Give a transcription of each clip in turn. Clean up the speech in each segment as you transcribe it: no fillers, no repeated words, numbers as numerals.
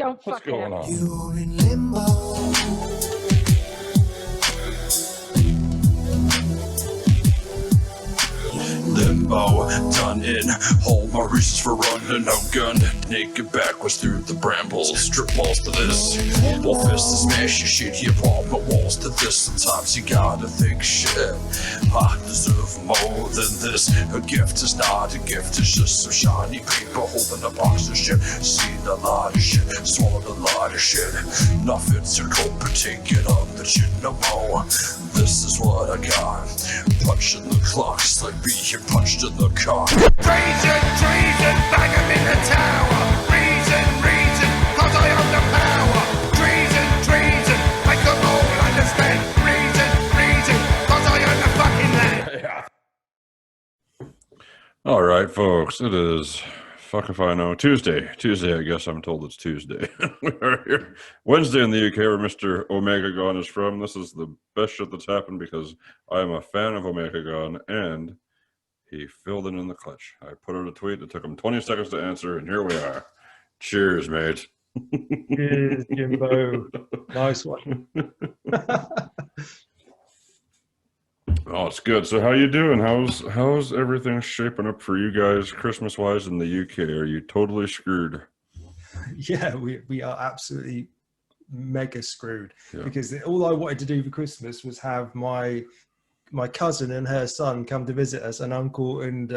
Don't What's fuck going it. on? You're in limbo. Limbo, done in. All my reasons for running, outgunned. Naked backwards through the brambles. Strip balls to this. Both fists smash your shit. Hip hop my walls to this. Sometimes you gotta think shit. I deserve more than this. A gift is not a gift, it's just some shiny paper holding a box of shit. Seen a lot of shit, swallowed a lot of shit. Nothing to cope and take it on the chin no more. This is what I got. Punching the clocks like being punched in the cock. Treason, treason, bang 'em in the tower. Reason, reason, cause I own the power. Treason, treason, make 'em all understand. Reason, reason, cause I own the fucking land. All right, folks, it is, fuck if I know, Tuesday, I guess I'm told it's Tuesday. We are here Wednesday in the UK where Mr. Omegagon is from. This is the best shit that's happened because I am a fan of Omegagon, and he filled in the clutch. I put out a tweet, it took him 20 seconds to answer, and here we are. Cheers, mate. Cheers, Jimbo. Nice one. Oh, it's good. So how you doing? How's everything shaping up for you guys Christmas-wise in the UK? Are you totally screwed? Yeah, we are absolutely mega screwed, Yeah. because all I wanted to do for Christmas was have my cousin and her son come to visit us, and uncle and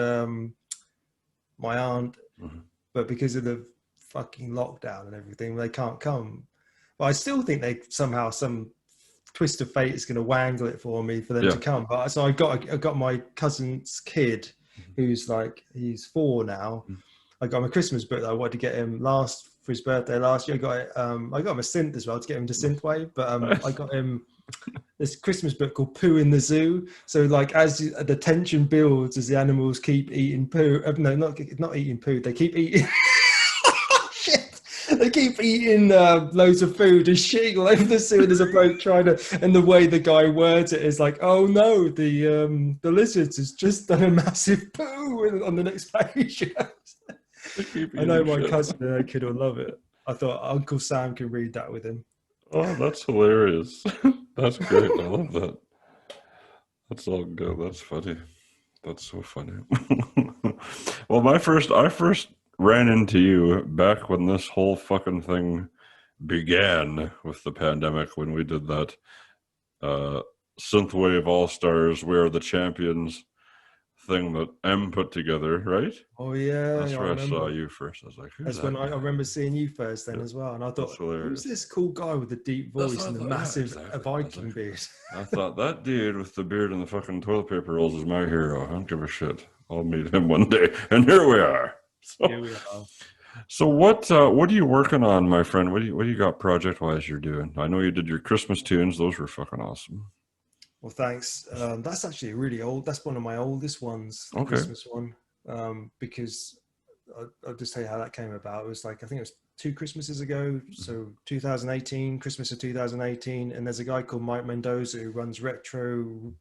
my aunt, but because of the fucking lockdown and everything, they can't come. But I still think they somehow, some twist of fate is going to wangle it for me for them to come. But so I got my cousin's kid, who's like, he's 4 now. I got him a Christmas book that I wanted to get him for his birthday last year. I got him a synth as well to get him to synthwave, but I got him this Christmas book called Poo in the Zoo. So like, as the tension builds as the animals keep eating poo, no, not eating poo, they keep eating shit. They keep eating loads of food and shitting all over the zoo, and there's a bloke trying to, and the way the guy words it is like, oh no, the lizards has just done a massive poo on the next page. I know my cousin and her kid will love it. I thought Uncle Sam can read that with him. Oh, that's hilarious. That's great. I love that. That's all good. That's funny. That's so funny. Well, I first ran into you back when this whole fucking thing began with the pandemic, when we did that Synthwave All-Stars, We Are the Champions thing that M put together, right? Oh yeah, that's where I saw you first. I was like, that's when I remember seeing you first then as well, and I thought, who's this cool guy with the deep voice and the massive Viking beard? I thought, that dude with the beard and the fucking toilet paper rolls is my hero. I don't give a shit. I'll meet him one day, and here we are. So, here we are. So what are you working on, my friend? What do you got project wise you're doing? I know you did your Christmas tunes; those were fucking awesome. Well, thanks. That's actually really old. That's one of my oldest ones, the Christmas one, because I'll just tell you how that came about. It was like, I think it was 2 Christmases ago, so 2018, Christmas of 2018, and there's a guy called Mike Mendoza who runs Retro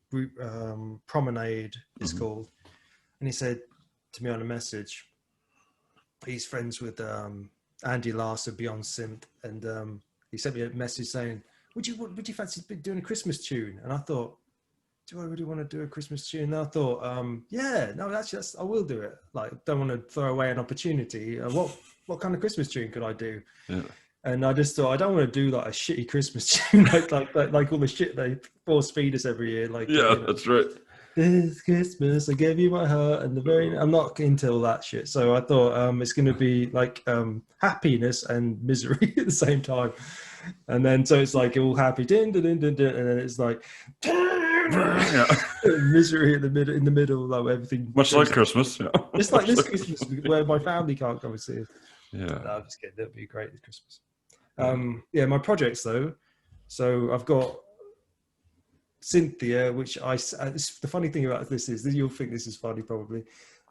Promenade, it's called, and he said to me on a message, he's friends with Andy Larson, Beyond Synth, and he sent me a message saying, would you fancy doing a Christmas tune? And I thought, do I really want to do a Christmas tune? And I thought, yeah, no, actually, I will do it. Like, don't want to throw away an opportunity. What kind of Christmas tune could I do? Yeah. And I just thought, I don't want to do like a shitty Christmas tune, like all the shit they force feed us every year. Like, yeah, that's right. This Christmas, I gave you my heart, and I'm not into all that shit. So I thought it's going to be like happiness and misery at the same time. And then so it's like all happy, din, din, din, din, din, and then it's like misery in the middle, like everything. Much like Christmas, yeah. It's like this Christmas where my family can't come and see us. Yeah, no, I'm just kidding. That'd be great this Christmas. Yeah, my projects though. So I've got Cynthia, which the funny thing about this is that you'll think this is funny probably.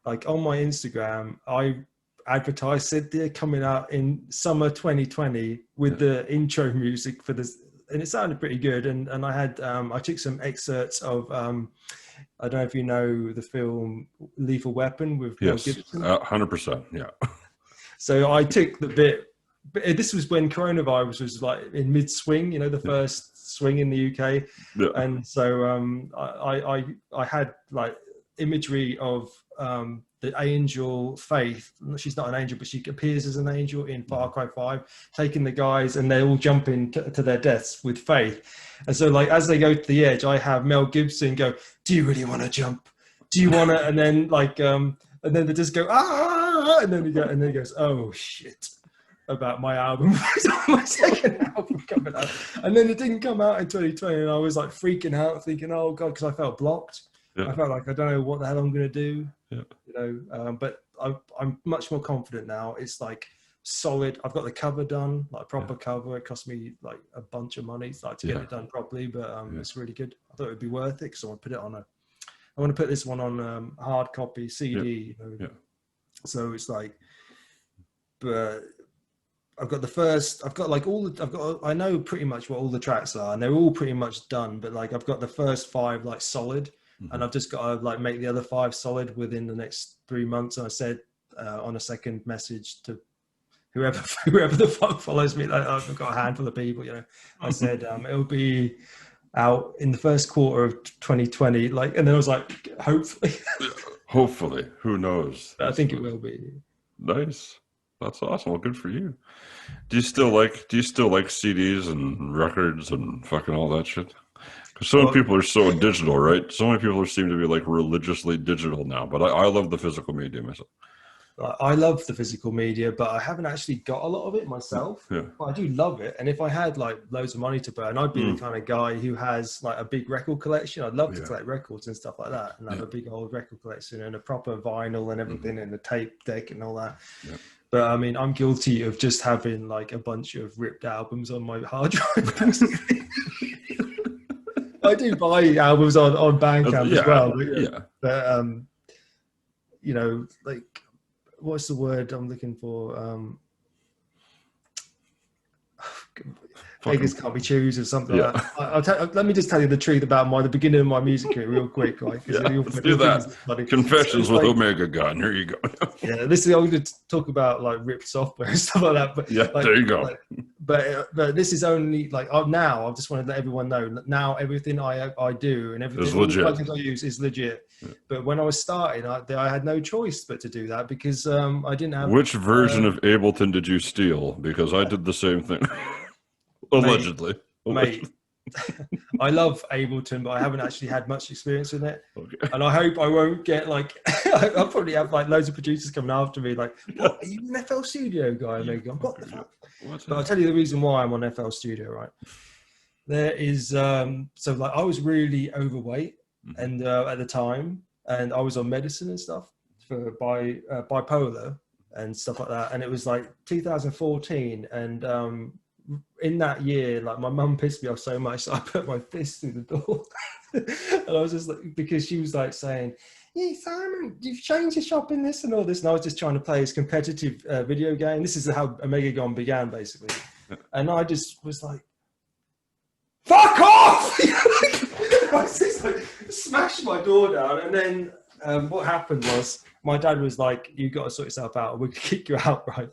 Like on my Instagram, I advertised Cynthia coming out in summer 2020 with the intro music for this, and it sounded pretty good. And I had I took some excerpts of I don't know if you know the film Lethal Weapon with Mel Gibson. 100%, yeah. So I took the bit this was when coronavirus was like in mid swing, you know, the first swing in the UK. Yeah. And so I had like imagery of the angel Faith. She's not an angel, but she appears as an angel in Far Cry 5, taking the guys, and they all jump to their deaths with Faith. And so, like, as they go to the edge, I have Mel Gibson go, "Do you really want to jump? Do you want to?" And then like, and then they just go, "Ah!" And then he goes, "Oh shit." About my album, my second album coming out, and then it didn't come out in 2020, and I was like freaking out, thinking, "Oh god," because I felt blocked. Yeah. I felt like I don't know what the hell I'm going to do. Yeah. You know, but I'm much more confident now. It's like solid. I've got the cover done, like proper cover. It cost me like a bunch of money, like to get it done properly, but it's really good. I thought it would be worth it, so I want to put it on I want to put this one on hard copy CD. You know? So it's like, but I've got I know pretty much what all the tracks are, and they're all pretty much done, but like I've got the first 5 like solid, and I've just got to like make the other 5 solid within the next 3 months. And I said on a second message to whoever the fuck follows me, like I've got a handful of people, you know, I said it'll be out in the first quarter of 2020, like, and then I was like, hopefully, who knows? I think it will be. Nice. That's awesome. Well, good for you. Do you still like CDs and records and fucking all that shit? Because so many people are so digital, right? So many people seem to be like religiously digital now. But I love the physical media myself. I love the physical media, but I haven't actually got a lot of it myself. Yeah. But I do love it. And if I had like loads of money to burn, I'd be the kind of guy who has like a big record collection. I'd love to collect records and stuff like that, and have a big old record collection and a proper vinyl and everything, and a tape deck and all that. Yeah. But I mean, I'm guilty of just having like a bunch of ripped albums on my hard drive. I do buy albums on Bandcamp as well. But you know, like, what's the word I'm looking for? Beggars can't be choosers or something like that. Let me just tell you the truth about the beginning of my music career real quick. Right? Let's do that. Confessions with Omegagon. Here you go. This is, I'm going to talk about like ripped software and stuff like that. But there you go. But this is only like now. I just want to let everyone know now everything I do and everything all the plugins I use is legit. Yeah. But when I was starting, I had no choice but to do that because I didn't have. Which version of Ableton did you steal? Because I did the same thing. Allegedly. Mate, I love Ableton, but I haven't actually had much experience with it. Okay. And I hope I won't get like, I'll probably have like loads of producers coming after me like, what, are you an FL Studio guy? And they go, what the fuck? But I'll tell you the reason why I'm on FL Studio, right? There is, so like I was really overweight and at the time, and I was on medicine and stuff for bipolar and stuff like that. And it was like 2014, and in that year, like my mum pissed me off so much that I put my fist through the door. And I was just like, because she was like saying, "Yeah, Simon, you've changed your shop in this and all this." And I was just trying to play this competitive video game. This is how Omegagon began, basically. And I just was like, "Fuck off!" I just like smashed my door down. And then what happened was my dad was like, "You got to sort yourself out, or we could kick you out, right?"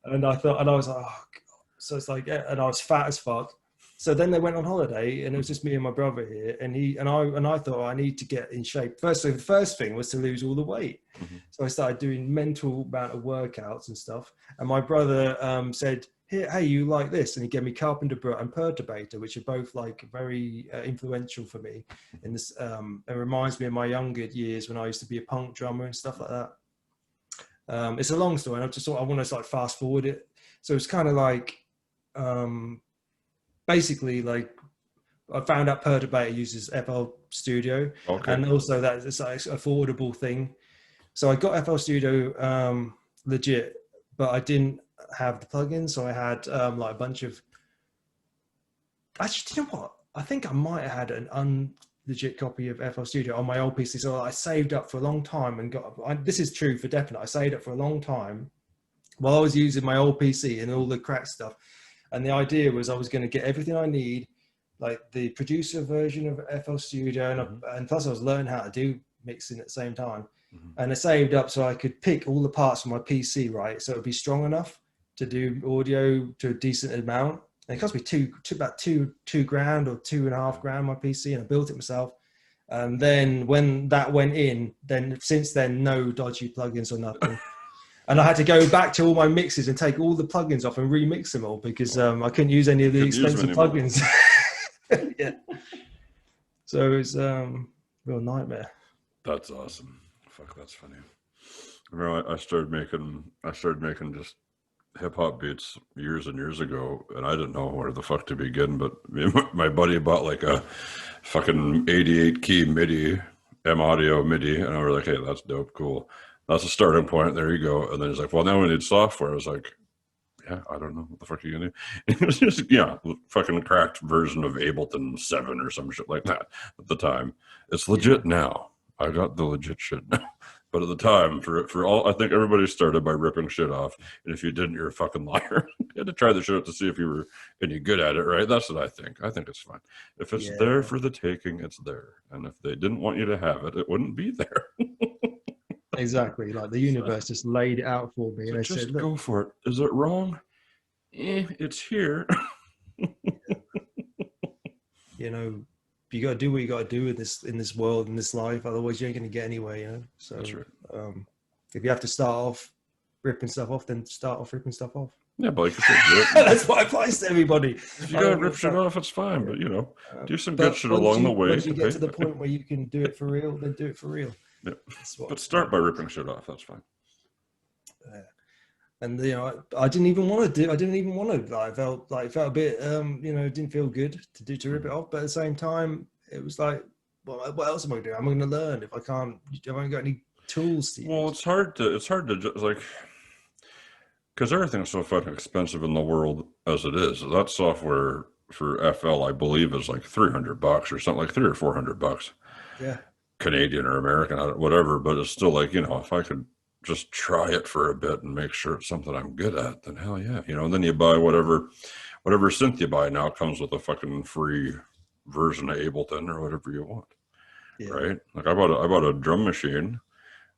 And I thought, and I was like, "Oh." So it's like, and I was fat as fuck. So then they went on holiday, and it was just me and my brother here, and I thought I need to get in shape. So the first thing was to lose all the weight. So I started doing mental amount of workouts and stuff. And my brother said, "Hey, you like this?" And he gave me Carpenter Brut and Perturbator, which are both like very influential for me. In this, it reminds me of my younger years when I used to be a punk drummer and stuff like that. It's a long story, and I just thought I want to like fast forward it. So it's kind of like. Basically, like I found out Perturbator uses FL Studio, and also that it's like an affordable thing. So I got FL Studio legit, but I didn't have the plugins, so I had like a bunch of. Actually, do you know what? I think I might have had an unlegit copy of FL Studio on my old PC. So I saved up for a long time and got. This is true for definite. I saved up for a long time while I was using my old PC and all the crack stuff. And the idea was I was going to get everything I need, like the producer version of FL Studio, and plus I was learning how to do mixing at the same time. And I saved up so I could pick all the parts from my PC, right? So it would be strong enough to do audio to a decent amount. And it cost me about two grand or $2.5 my PC, and I built it myself. And then when that went in, then since then, no dodgy plugins or nothing. And I had to go back to all my mixes and take all the plugins off and remix them all because I couldn't use any of the expensive plugins. Yeah. So it's real nightmare. That's awesome. Fuck, that's funny. I started making just hip hop beats years and years ago, and I didn't know where the fuck to begin. But my buddy bought like a fucking 88 key MIDI, M Audio MIDI, and I was like, hey, that's dope, cool. That's a starting point. There you go. And then he's like, well, now we need software. I was like, yeah, I don't know what the fuck are you gonna do. It was just fucking cracked version of Ableton 7 or some shit like that at the time. It's legit now. I got the legit shit now. But at the time, for all, I think everybody started by ripping shit off. And if you didn't, you're a fucking liar. You had to try the shit out to see if you were any good at it, right? That's what I think. I think it's fine. If it's there for the taking, it's there. And if they didn't want you to have it, it wouldn't be there. Exactly. Like the universe just laid it out for me. And I just said, look, go for it. Is it wrong? It's here. You know, you got to do what you got to do in this world, in this life. Otherwise, you ain't going to get anywhere, you know? So That's right. If you have to start off ripping stuff off, then start off ripping stuff off. Yeah, but like you said, that's what applies to everybody. If you got to rip shit off, it's fine. But, you know, do some good shit along the way. Once you get to the point where you can do it for real, then do it for real. Yeah. But start by ripping shit off. That's fine. And you know, I didn't even want to do. I didn't even want to. Like, it felt a bit. You know, it didn't feel good to rip it off. But at the same time, it was like, well, what else am I doing? I'm going to learn if I can't. I haven't got any tools to use. Well, it's hard to just like, because everything's so fucking expensive in the world as it is. That software for FL, I believe, is like $300 or something, like $300 or $400. Yeah. Canadian or American, whatever. But it's still like, you know, if I could just try it for a bit and make sure it's something I'm good at, then hell yeah, you know. And then you buy whatever synth you buy now comes with a fucking free version of Ableton or whatever you want, right? Like I bought a drum machine, and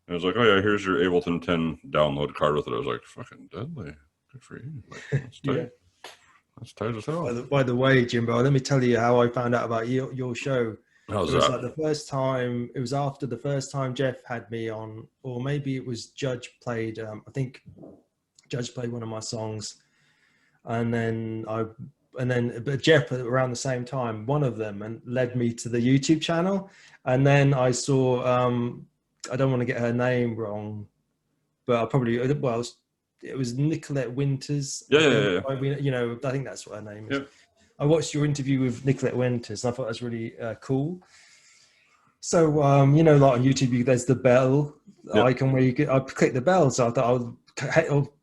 it was like, oh yeah, here's your Ableton 10 download card with it. I was like, fucking deadly, good for you. Like, that's tight. That's tight as hell. By the way, Jimbo, let me tell you how I found out about your show. How's it was that? like the first time. It was after the first time Jeff had me on, or maybe it was Judge played. I think Judge played one of my songs, but Jeff around the same time, one of them, and led me to the YouTube channel. And then I saw. I don't want to get her name wrong, but I probably it was Nicolette Winters. Yeah. You know, I think that's what her name is. Yeah. I watched your interview with Nicolette Winters, and I thought that was really cool. So, you know, like on YouTube, there's the bell icon where I click the bell. So I thought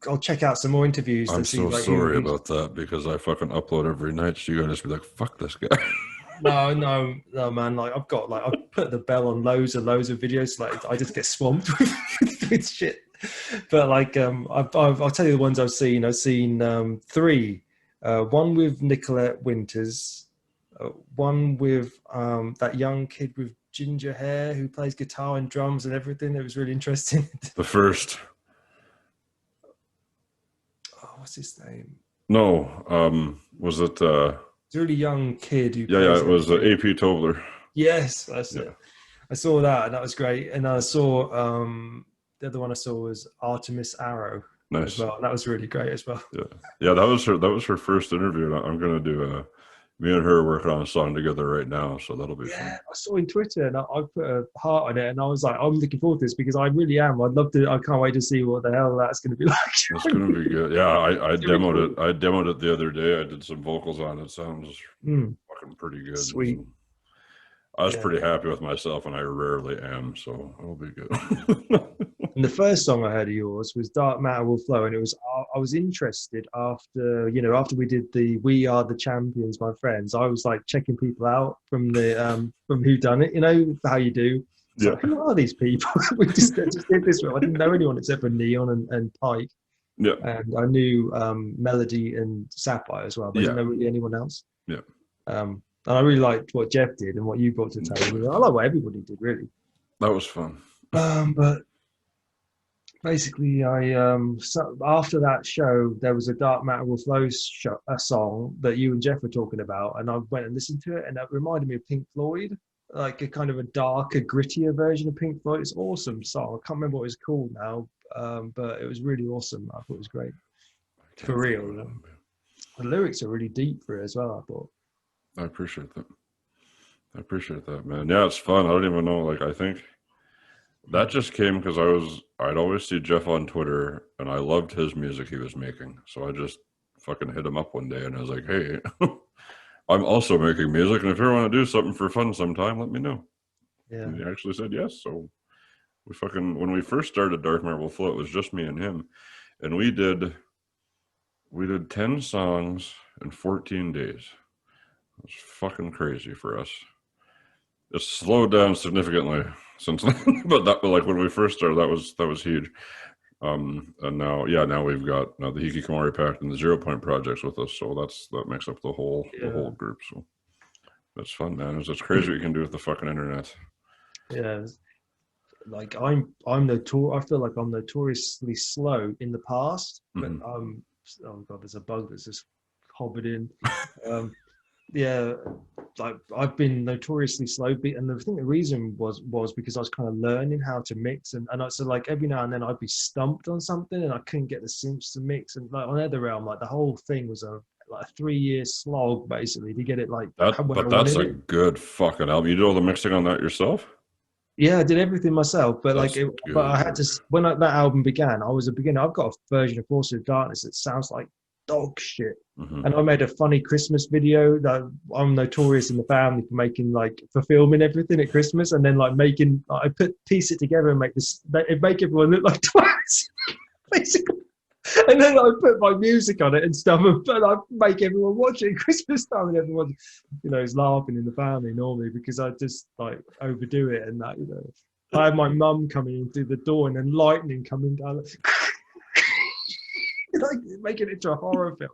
I'll check out some more interviews. I'm so sorry about that because I fucking upload every night. So you're gonna just be like, "Fuck this guy." No, man. Like I put the bell on loads of videos. Like I just get swamped with shit. But like, I'll tell you the ones I've seen. I've seen 3. One with Nicolette Winters, one with that young kid with ginger hair who plays guitar and drums and everything. It was really interesting. The first. Oh, what's his name? No, was it? It's a really young kid. Who Yeah, it was AP Tobler. Yes, that's it. I saw that, and that was great. And I saw the other one I saw was Artemis Arrow. Nice. As well. That was really great as well. Yeah. That was her first interview. And I'm gonna do me and her are working on a song together right now, so that'll be fun. I saw in Twitter, and I put a heart on it, and I was like, I'm looking forward to this because I really am. I'd love to. I can't wait to see what the hell that's going to be like. It's going to be good. Yeah, I demoed it. I demoed it the other day. I did some vocals on it. Sounds fucking pretty good. Sweet. So I was pretty happy with myself, and I rarely am, so it'll be good. And the first song I heard of yours was Dark Matter Will Flow, and it was I was interested after we did the We Are the Champions, my friends. I was like checking people out from the from Who Done It, you know how you do. So who are these people? We just did this one. I didn't know anyone except for Neon and Pike. Yeah. And I knew Melody and Sapphire as well, but I didn't know really anyone else. Yeah. And I really liked what Jeff did and what you brought to the table. I like what everybody did, really. That was fun. But basically, so after that show, there was a Dark Matter Will Flow a song that you and Jeff were talking about, and I went and listened to it, and that reminded me of Pink Floyd, like a kind of a darker, grittier version of Pink Floyd. It's an awesome song. I can't remember what it's called now, but it was really awesome. I thought it was great, for real. The lyrics are really deep for it as well, I thought. I appreciate that. I appreciate that, man. Yeah, it's fun. I don't even know. Like, I think that just came because I'd always see Jeff on Twitter, and I loved his music he was making. So I just fucking hit him up one day, and I was like, hey, I'm also making music, and if you want to do something for fun sometime, let me know. Yeah. And he actually said yes. So when we first started Dark Marble Flow, it was just me and him, and we did 10 songs in 14 days. It was fucking crazy for us. It's slowed down significantly since then, but like when we first started, that was huge. And now we've got the Hikikomori Pact and the 0 Point projects with us, so that makes up the whole group. So that's fun, man. It's crazy what you can do with the fucking internet. Yeah, like I feel like I'm notoriously slow in the past, but oh god, there's a bug that's just hobbled in. Yeah, like I've been notoriously slow, and I think the reason was because I was kind of learning how to mix, and so like every now and then I'd be stumped on something and I couldn't get the synths to mix, and like on Netherrealm, like the whole thing was a 3-year slog basically to get it like that. But that's a good fucking album. You did all the mixing on that yourself? Yeah, I did everything myself, but That's but I had to, when that album began, I was a beginner. I've got a version of Forces of Darkness that sounds like dog shit. And I made a funny Christmas video that I'm notorious in the family for filming everything at Christmas, and then I piece it together and make everyone look like twats, basically. And then I put my music on it and stuff, but I make everyone watch it at Christmas time, and everyone, is laughing in the family normally because I just like overdo it and that, I had my mum coming in through the door and then lightning coming down, like making it to a horror film.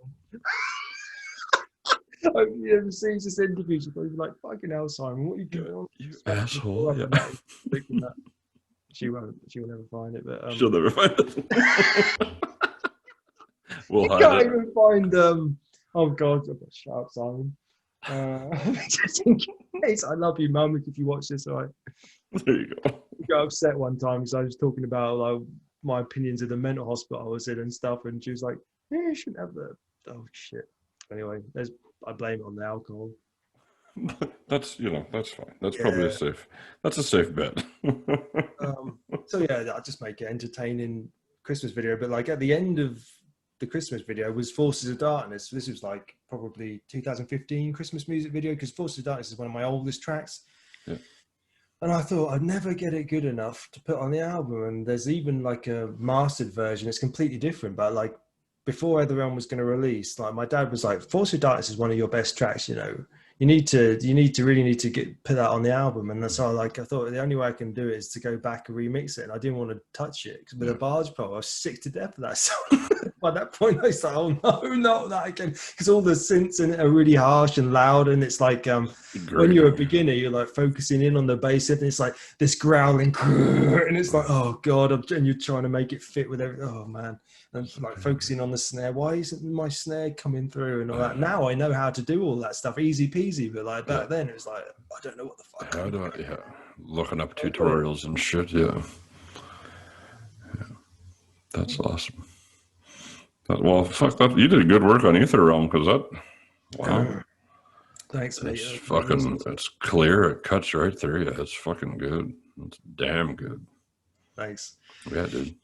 I hope you ever see this interview, she'll probably be like, fucking hell, Simon, what are you doing on? You asshole. Yeah. She will never find it, but She'll never find it. We'll I can't even find oh god, shut up, Simon. Just in case, I love you, Mum, if you watch this, all right. There you go. I got upset one time because I was talking about like my opinions of the mental hospital I was in and stuff, and she was like, you shouldn't have that. Oh shit. Anyway, I blame it on the alcohol. That's that's fine. That's probably a safe bet. So yeah, I just make it entertaining Christmas video, but like at the end of the Christmas video was Forces of Darkness. This was like probably 2015 Christmas music video, because Forces of Darkness is one of my oldest tracks. Yeah. And I thought I'd never get it good enough to put on the album. And there's even like a mastered version. It's completely different, but like before Everyone was going to release, like my dad was like, Forces of Darkness is one of your best tracks, you need to put that on the album. And that's how I thought the only way I can do it is to go back and remix it, and I didn't want to touch it because with a barge pole I was sick to death of that song. By that point I was like, oh no, not that again, because all the synths in it are really harsh and loud, and it's like when you're a beginner you're like focusing in on the bass and it's like this growling and it's like, oh god, and you're trying to make it fit with everything. Oh man. And like focusing on the snare, why isn't my snare coming through and all that? Now I know how to do all that stuff, easy peasy. But like back then, it was like, I don't know what the fuck. How do I? Yeah, looking up tutorials and shit. Yeah, that's awesome. Well, fuck that. You did good work on Ether Realm, because that. Wow. Thanks, mate. It's fucking. It's clear. It cuts right through. Yeah, it's fucking good. It's damn good. Thanks. Yeah, dude.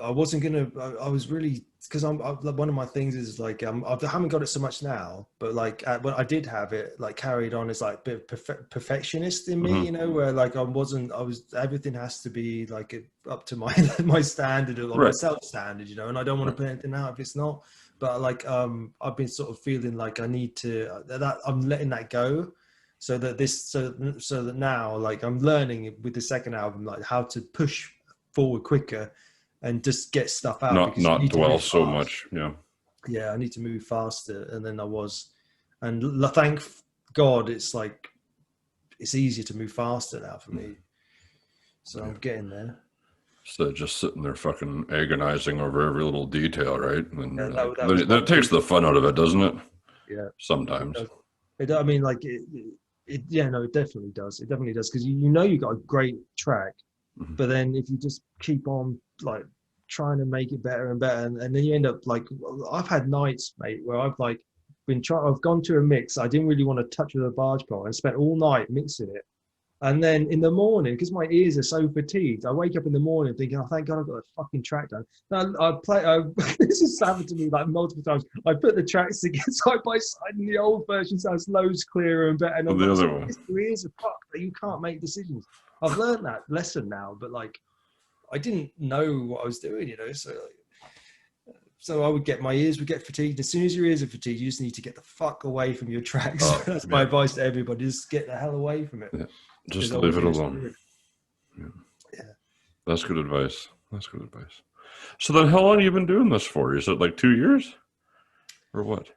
I wasn't gonna. I was really, because one of my things is like I haven't got it so much now, but like when I did have it, like carried on as like a bit of perfectionist in me, where like I was everything has to be like up to my standard or my self standard, and I don't want to put anything out if it's not. But like I've been sort of feeling like I need to that I'm letting that go. So that now like I'm learning with the second album like how to push forward quicker and just get stuff out, not dwell so much. Yeah, I need to move faster, and then I was, and thank God it's like it's easier to move faster now for me, so I'm getting there. So just sitting there fucking agonizing over every little detail, right? And Yeah, like, that was my that takes the fun out of it, doesn't it? Yeah, it Sometimes. does. I mean, like, yeah, no, it definitely does. It definitely does, because you know you got a great track, but then if you just keep on like trying to make it better and better, and then you end up like, I've had nights, mate, where I've like I've gone to a mix I didn't really want to touch with a barge pole and spent all night mixing it. And then in the morning, because my ears are so fatigued, I wake up in the morning thinking, "Oh, thank God I've got a fucking track done." Now, this has happened to me like multiple times. I put the tracks together side by side, and the old version sounds loads clearer and better. And I'm The like, other one. your ears are fucked. You can't make decisions. I've learned that lesson now, but like, I didn't know what I was doing, you know. So I would get, my ears would get fatigued. As soon as your ears are fatigued, you just need to get the fuck away from your tracks. Oh, That's my advice to everybody: just get the hell away from it. Yeah. Just Because leave it always alone. Yeah. That's good advice. That's good advice. So then how long have you been doing this for? Is it like 2 years? Or what?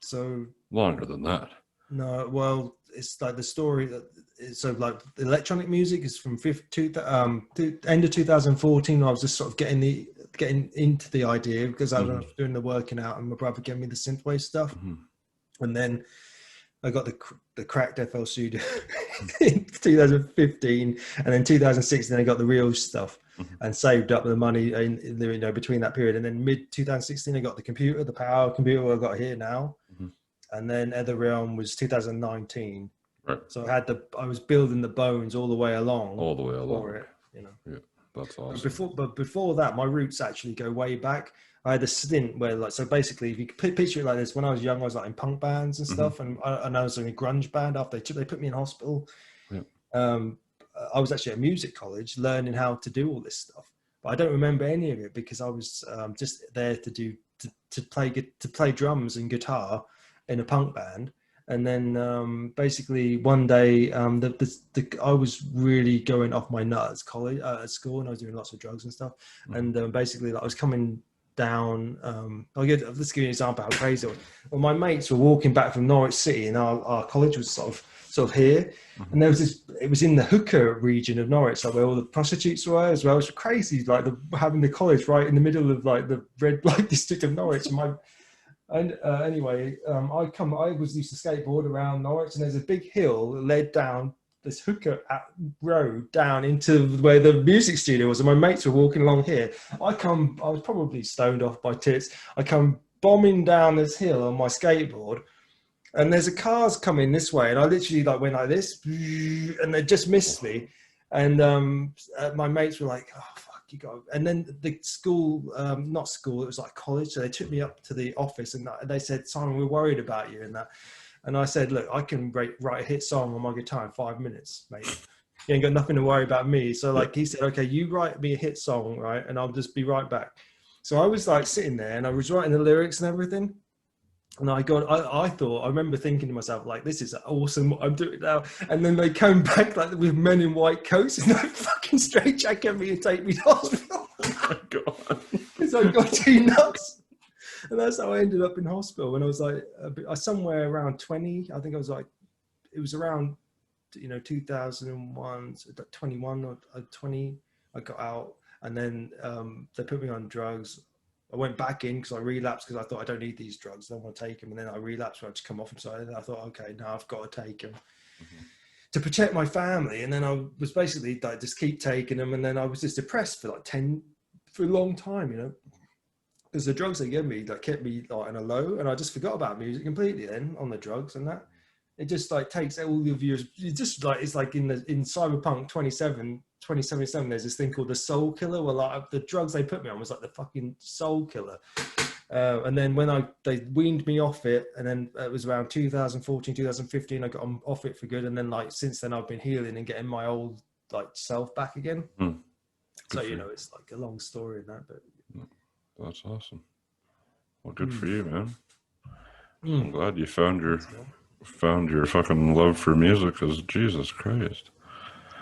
So Longer than that. no, well, it's like the story that so like the electronic music is from end of 2014. I was just sort of getting into the idea, because I was doing the working out, and my brother gave me the synthwave stuff, and then I got the cracked FL Studio in 2015, and then 2016 I got the real stuff and saved up the money in the, you know, between that period, and then mid 2016 I got the computer, the power computer I got here now, and then Ether Realm was 2019. Right. So I was building the bones all the way along. All the way along. For it, you know. Yeah, that's awesome. But before that, my roots actually go way back. I had a stint where, like, so basically, if you could picture it like this, when I was young, I was like in punk bands and stuff, and I was in a grunge band after they put me in hospital. Yeah. I was actually at music college learning how to do all this stuff, but I don't remember any of it because I was just there to play drums and guitar in a punk band. And then basically one day, I was really going off my nut at school, and I was doing lots of drugs and stuff. And basically, like, I was coming down. Let's give you an example how crazy it was. Well, my mates were walking back from Norwich City, and our college was sort of here. And there was this. It was in the hooker region of Norwich, like where all the prostitutes were as well. It was crazy, like having the college right in the middle of like the red light district of Norwich. Anyway, I was used to skateboard around Norwich, and there's a big hill that led down this hooker road down into where the music studio was, and my mates were walking along here. I was probably stoned off by tits. I come bombing down this hill on my skateboard, and there's a car's coming this way, and I literally like went like this, and they just missed me. And my mates were like, "Oh fuck, you go!" And then the school, not school, it was like college. So they took me up to the office, and they said, "Simon, we're worried about you," and that. And I said, "Look, I can write a hit song on my guitar in 5 minutes, mate. You ain't got nothing to worry about me." So like he said, "Okay, you write me a hit song, right? And I'll just be right back." So I was like sitting there, and I was writing the lyrics and everything. And I remember thinking to myself, like, this is awesome what I'm doing now. And then they came back like with men in white coats and like fucking straitjacket me and take me to hospital. Oh my God. Because I got too nuts. And that's how I ended up in hospital. When I was like, somewhere around 20, I think I was like, it was around, 2001, so 21 or 20, I got out. And then they put me on drugs. I went back in because I relapsed because I thought I don't need these drugs. I don't want to take them. And then I relapsed when I just come off them. So I thought, okay, now I've got to take them to protect my family. And then I was basically like, just keep taking them. And then I was just depressed for a long time, because the drugs they gave me like kept me like in a low, and I just forgot about music completely then on the drugs and that. It just like takes all of your, it's like in Cyberpunk 2077, there's this thing called the soul killer, where like the drugs they put me on was like the fucking soul killer. And then when they weaned me off it, and then it was around 2014, 2015, I got off it for good. And then like since then I've been healing and getting my old like self back again. So, it's like a long story in that, but that's awesome. Well, good for you, man. I'm glad you found your fucking love for music, because Jesus Christ.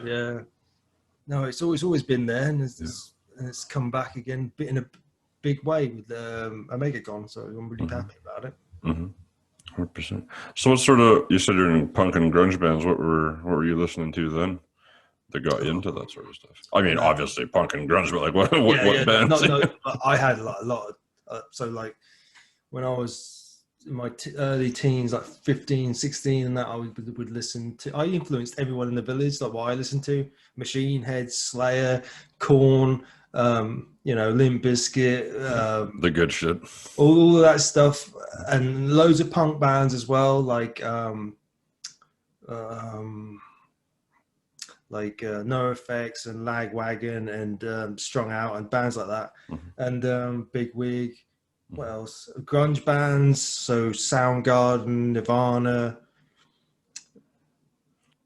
Yeah. No, it's always been there, and it's come back again in a big way with Omegagon, so I'm really happy about it. 100%. So what sort of, you said you're in punk and grunge bands, what were you listening to then? that got you into that sort of stuff? I mean, obviously punk and grunge, but like what bands? No, I had a lot of, so like when I was in my early teens, like 15, 16, and that I would listen to, I influenced everyone in the village, like what I listened to: Machine Head, Slayer, Korn, you know, Limp Bizkit, The good shit. all of that stuff, and loads of punk bands as well, like NoFX and Lagwagon and Strung Out and bands like that, and Big Wig. What else? Grunge bands, so Soundgarden, Nirvana,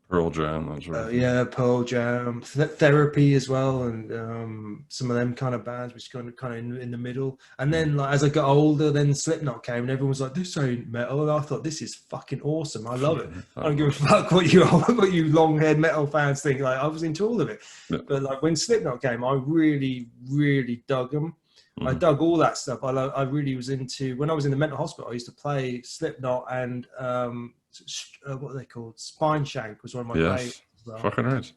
Pearl Jam, that sort of thing. yeah, Pearl Jam, Therapy as well, and some of them kind of bands, which kind of in the middle. And then, like, as I got older, then Slipknot came, and everyone was like, "This ain't metal." And I thought, "This is fucking awesome. I love it. I don't give a fuck what you long-haired metal fans think." Like, I was into all of it. Yeah. But like when Slipknot came, I really, really dug them. I dug all that stuff. I really was into, when I was in the mental hospital, I used to play Slipknot and what are they called? Spine Shank was one of my favorites as well. Fucking right.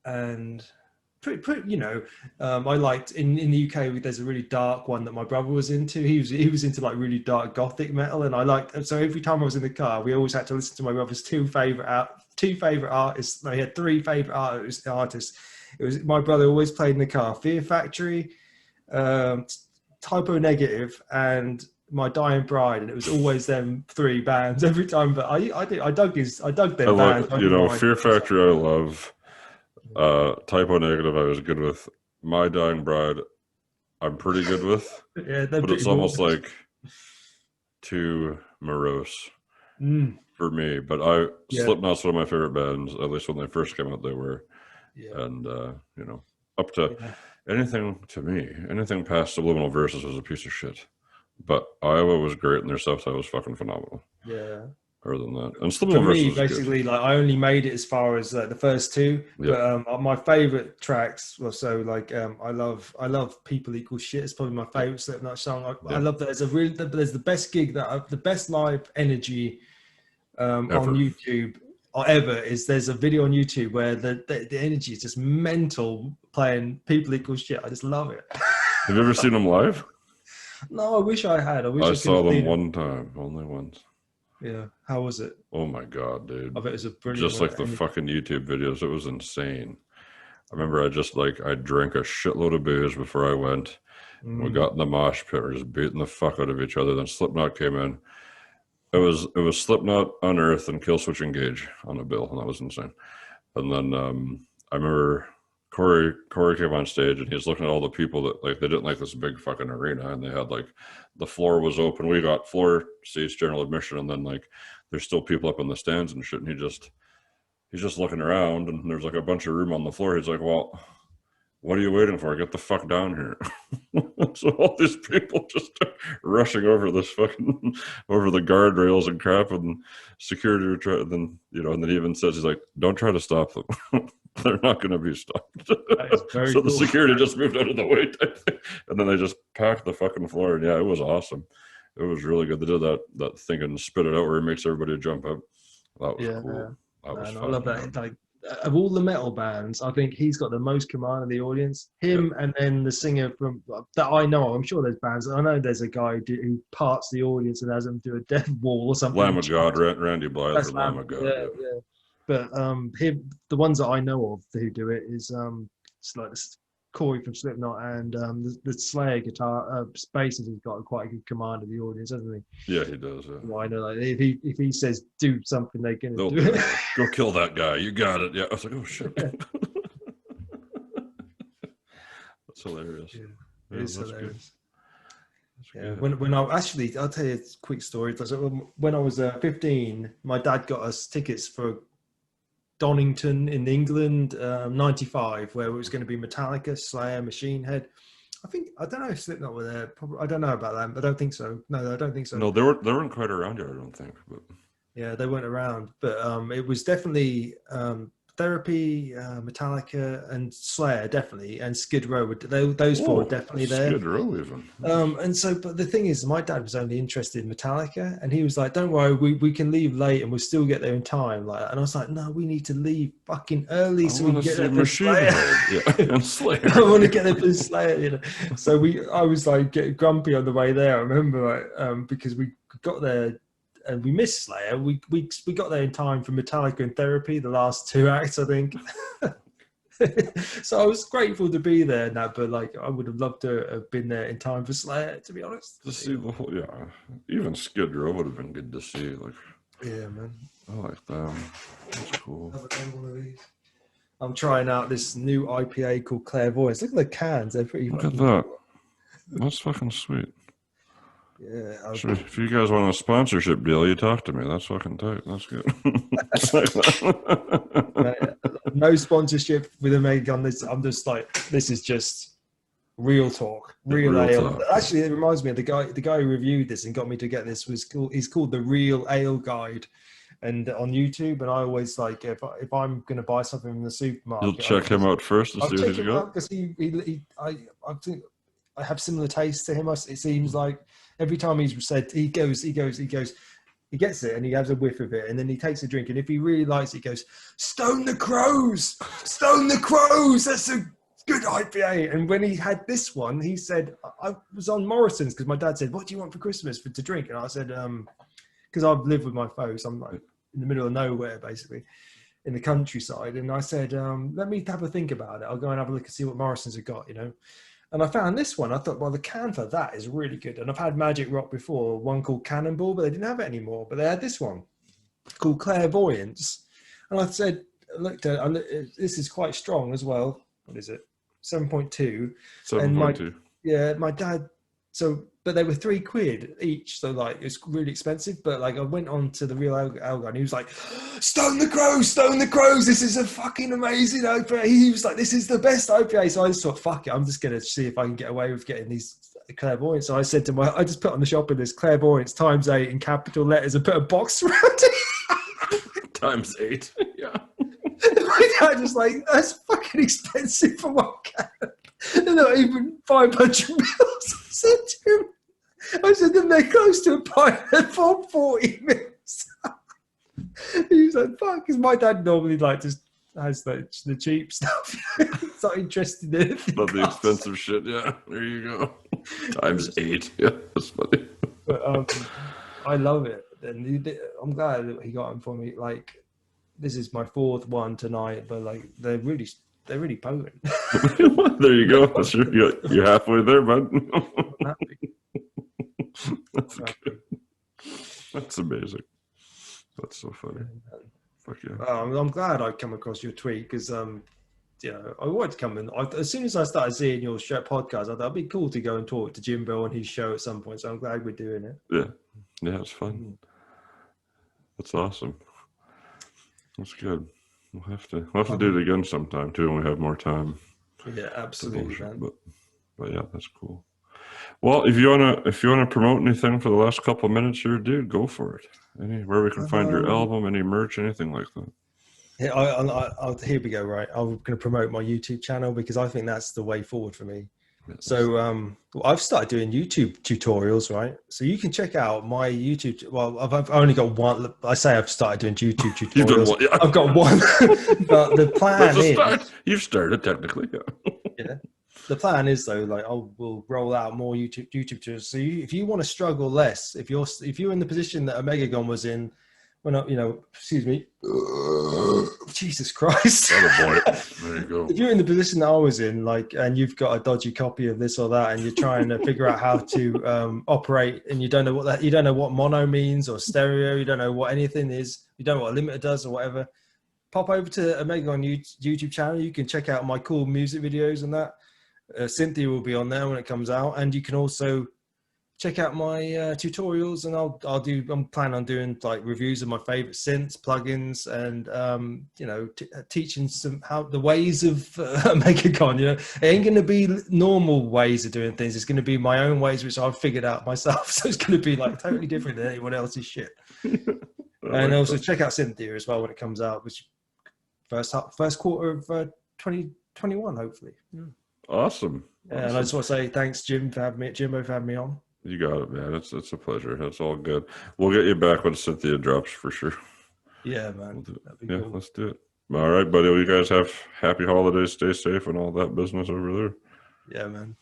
And pretty, you know, I liked in the UK. There's a really dark one that my brother was into. He was into like really dark gothic metal, and I liked. So every time I was in the car, we always had to listen to my brother's two favorite artists. No, he had three favorite artists. It was my brother always played in the car: Fear Factory, Typo Negative, and My Dying Bride, and it was always them three bands every time. But I dug their bands. You know, Fear Factory I love. Typo Negative I was good with. My Dying Bride I'm pretty good with. Yeah, but it's almost like too morose for me. But Slipknot's one of my favorite bands. At least when they first came out, they were. Yeah. And you know, up to anything past Subliminal Verses was a piece of shit. But Iowa was great, and their stuff was fucking phenomenal. Yeah. Other than that, and Subliminal for me, Verses basically, like I only made it as far as the first two. Yeah. But my favorite tracks were I love People Equal Shit. It's probably my favorite Slipknot song. I love that. There's the best gig the best live energy on YouTube. Or ever is there's a video on YouTube where the energy is just mental playing People Equal Shit. I just love it. Have you ever seen them live? No, I wish I had. I saw them one time, only once. Yeah, how was it? Oh my god, dude! I bet it was a brilliant. Just like the fucking YouTube videos, it was insane. I remember I drank a shitload of booze before I went. We got in the mosh pit, we're just beating the fuck out of each other. Then Slipknot came in. It was Slipknot, Unearth, and Killswitch Engage on the bill, and that was insane. And then I remember Corey came on stage, and he was looking at all the people that they didn't like this big fucking arena, and they had the floor was open. We got floor seats, general admission, and then there's still people up in the stands and shit. And he's just looking around, and there's a bunch of room on the floor. He's like, "Well, what are you waiting for? Get the fuck down here." So all these people just rushing over this fucking over the guardrails and crap, and security and then and then he even says, he's like, "Don't try to stop them. They're not going to be stopped." So the security just moved out of the way type thing. And then they just packed the fucking floor, and it was awesome. It was really good. They did that thing and spit it out where it makes everybody jump up. That was cool. That was fun. I love that. Of all the metal bands, I think he's got the most command of the audience. Him and then the singer from that I know of. I'm sure there's bands. I know there's a guy who parts the audience and has them do a death wall or something. Lamb of God, Randy Blythe or Lamb of God. Yeah. But the ones that I know of who do it is it's like Corey from Slipknot and the Slayer guitar bassist has got quite a good command of the audience, hasn't he? Yeah, he does. Yeah. Well, I know if he says do something, they're gonna do it. Go kill that guy. You got it. Yeah, I was like, oh shit. That's hilarious. Yeah, it is hilarious. Yeah, when I'll tell you a quick story. When I was 15, my dad got us tickets for Donington in England, 95, where it was going to be Metallica, Slayer, Machine Head. I don't know if Slipknot were there. Probably, I don't know about that. I don't think so. No, I don't think so. No, they weren't quite around yet, I don't think. But yeah, they weren't around. But it was definitely. I Therapy, Metallica, and Slayer definitely, and Skid Row. Those four are definitely there. Skid Row even. And so, but the thing is, my dad was only interested in Metallica, and he was like, "Don't worry, we can leave late, and we'll still get there in time." Like, and I was like, "No, we need to leave fucking early so we can get there for Slayer." And Slayer. I want to get there for Slayer, you know. So I was like getting grumpy on the way there. I remember, like, because we got there. And we missed Slayer. We got there in time for Metallica and Therapy, the last two acts, I think. So I was grateful to be there now, but like I would have loved to have been there in time for Slayer, to be honest. To see the whole, even Skid Row would have been good to see. Like, yeah, man. I like them. That's cool. Have a done one of these. I'm trying out this new IPA called Clairvoyance. Look at the cans; they're pretty. Look at that. That's fucking sweet. Yeah. Sure. If you guys want a sponsorship deal, you talk to me. That's fucking tight. That's good. No sponsorship with Omegagon. I'm just like, this is just real talk, real ale. Talk. Actually, it reminds me of the guy who reviewed this and got me to get this. He's called the Real Ale Guide, and on YouTube. And I always like if I'm going to buy something from the supermarket, You'll check him out first and see what he's got. Because I think I have similar tastes to him. It seems like every time he's said, he gets it and he has a whiff of it and then he takes a drink. And if he really likes it, he goes, Stone the Crows, that's a good IPA. And when he had this one, he said, I was on Morrison's because my dad said, what do you want for Christmas to drink? And I said, because I've lived with my folks, I'm like in the middle of nowhere, basically, in the countryside. And I said, let me have a think about it. I'll go and have a look and see what Morrison's have got, you know. And I found this one. I thought, well, the can for that is really good. And I've had Magic Rock before, one called Cannonball, but they didn't have it anymore. But they had this one called Clairvoyance. And I said, this is quite strong as well. What is it? 7.2. 7.2. My dad. But they were £3 each. So like, it's really expensive. But like, I went on to the Real Ale Guy and he was like, Stone the Crows. This is a fucking amazing IPA. He was like, this is the best IPA. So I just thought, fuck it. I'm just going to see if I can get away with getting these Clairvoyance. So I said to I just put on the shopping list Clairvoyance ×8 in capital letters and put a box around it. ×8. Yeah. My dad was like, that's fucking expensive for one can. They're not even 500 mils. I said, then they're close to a pint at 40 mils. He was like, fuck, because my dad normally like just has the cheap stuff. He's not interested in it. Not the expensive shit, yeah. There you go. ×8. Yeah, that's funny. But I love it. And I'm glad that he got them for me. Like, this is my fourth one tonight, but like they're really potent. There you go. That's you're halfway there, bud. That's good. That's amazing. That's so funny. Fuck yeah. I'm glad I come across your tweet because I wanted to come in. As soon as I started seeing your show podcast, I thought it'd be cool to go and talk to Jimbo on his show at some point. So I'm glad we're doing it. Yeah, it's fun. That's awesome. That's good. We'll have to do it again sometime too when we have more time. Yeah, absolutely, man. But yeah, that's cool. Well, if you wanna promote anything for the last couple of minutes here, dude, go for it. Where we can find your album, any merch, anything like that. Yeah, here we go. Right, I'm going to promote my YouTube channel because I think that's the way forward for me. Yes. So I've started doing YouTube tutorials, right? So you can check out my YouTube. Well, I've only got one. I say I've started doing YouTube tutorials. You've done one, yeah. I've got one, but the plan is you've started technically. Yeah. The plan is though, like we'll roll out more YouTube tutorials. So if you want to struggle less, if you're in the position that Omegagon was in, excuse me, Jesus Christ. Oh boy. There you go. If you're in the position that I was in, like, and you've got a dodgy copy of this or that, and you're trying to figure out how to operate, and you don't know what mono means or stereo, you don't know what anything is, you don't know what a limiter does or whatever, pop over to Omegagon YouTube channel. You can check out my cool music videos and that. Cynthia will be on there when it comes out, and you can also check out my tutorials, and I'm planning on doing like reviews of my favorite synths, plugins, and teaching the ways of Omegagon. It ain't going to be normal ways of doing things. It's going to be my own ways, which I've figured out myself. So it's going to be like totally different than anyone else's shit. And also check out Cynthia as well when it comes out, which first quarter of 2021, hopefully. Awesome. And I just want to say thanks, Jimbo, for having me on. You got it, man. It's a pleasure. It's all good. We'll get you back when Cynthia drops for sure. Yeah, man. That'd be cool. Let's do it. All right, buddy. Well, you guys have happy holidays. Stay safe and all that business over there. Yeah, man.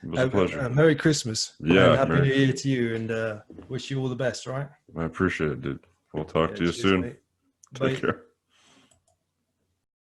It was a pleasure. Merry Christmas. Yeah, And Happy New Year to you, and wish you all the best, right? I appreciate it, dude. We'll talk to you cheers, soon. mate. Take Bye. care.